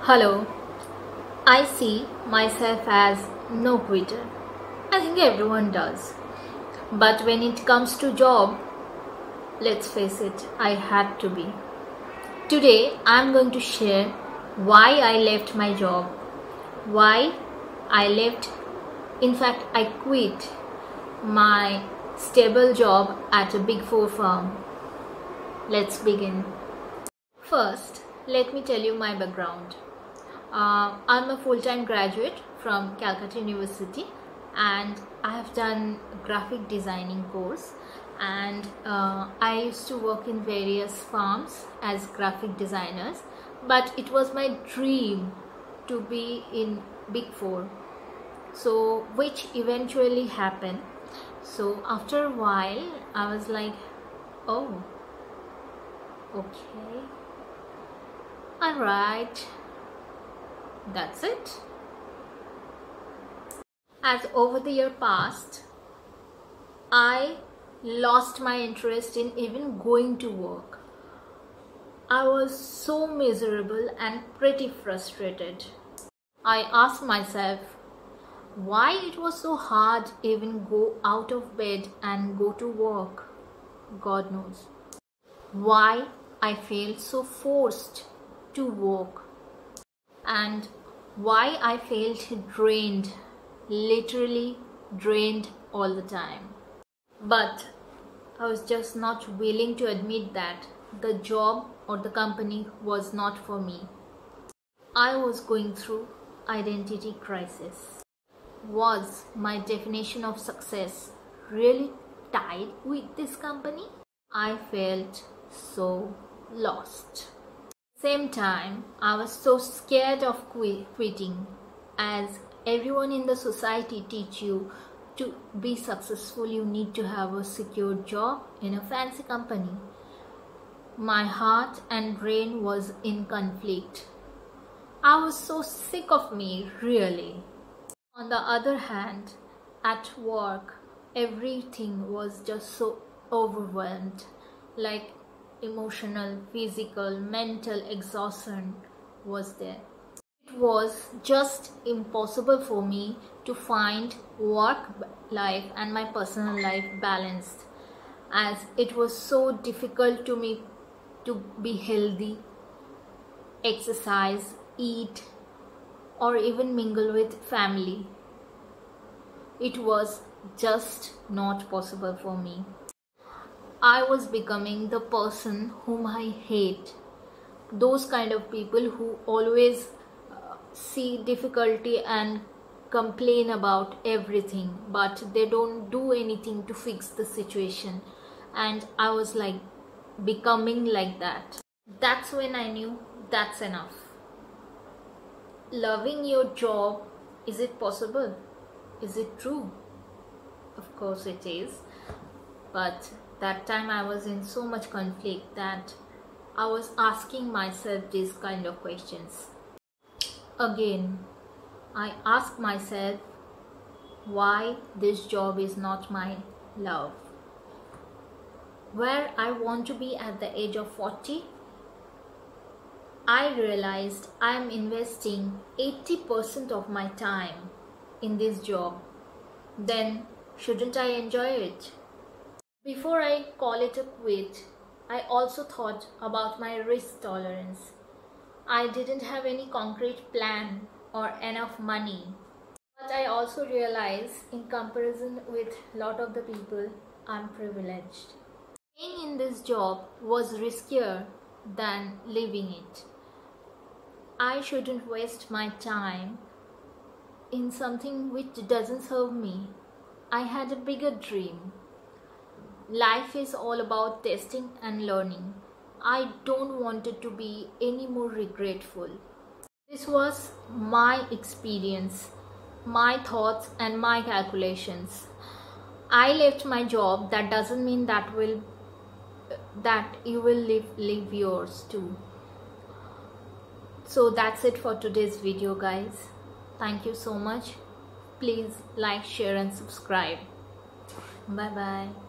Hello, I see myself as no quitter. I think everyone does. But when it comes to job, let's face it, I had to be. Today I'm going to share why I left my job, why I left, in fact I quit my stable job at a big four firm. Let's begin. First, let me tell you my background. I'm a full-time graduate from Calcutta University and I have done graphic designing course, and I used to work in various firms as graphic designers, but it was my dream to be in Big Four, so which eventually happened. So after a while I was like, oh, okay, alright, that's it. As over the year passed, I lost my interest in even going to work. I was so miserable and pretty frustrated. I asked myself why it was so hard even go out of bed and go to work. God knows. Why I felt so forced to work, and why I felt drained, literally drained all the time. But I was just not willing to admit that the job or the company was not for me. I was going through identity crisis. Was my definition of success really tied with this company? I felt so lost. Same time, I was so scared of quitting, as everyone in the society teach you to be successful you need to have a secure job in a fancy company. My heart and brain was in conflict. I was so sick of me, really. On the other hand, at work, everything was just so overwhelmed, like emotional, physical, mental exhaustion was there. It was just impossible for me to find work life and my personal life balanced, as it was so difficult to me to be healthy, exercise, eat, or even mingle with family. It was just not possible for me. I was becoming the person whom I hate. Those kind of people who always see difficulty and complain about everything, but they don't do anything to fix the situation. And I was like becoming like that. That's when I knew that's enough. Loving your job, is it possible? Is it true? Of course it is. But that time I was in so much conflict that I was asking myself these kind of questions. Again, I asked myself why this job is not my love. Where I want to be at the age of 40, I realized I am investing 80% of my time in this job. Then shouldn't I enjoy it? Before I call it a quit, I also thought about my risk tolerance. I didn't have any concrete plan or enough money. But I also realized, in comparison with a lot of the people, I'm privileged. Staying in this job was riskier than leaving it. I shouldn't waste my time in something which doesn't serve me. I had a bigger dream. Life is all about testing and learning. I don't want it to be any more regretful. This was my experience, my thoughts and my calculations. I left my job. That doesn't mean that you will leave yours too. So that's it for today's video, guys. Thank you so much. Please like, share and subscribe. Bye bye.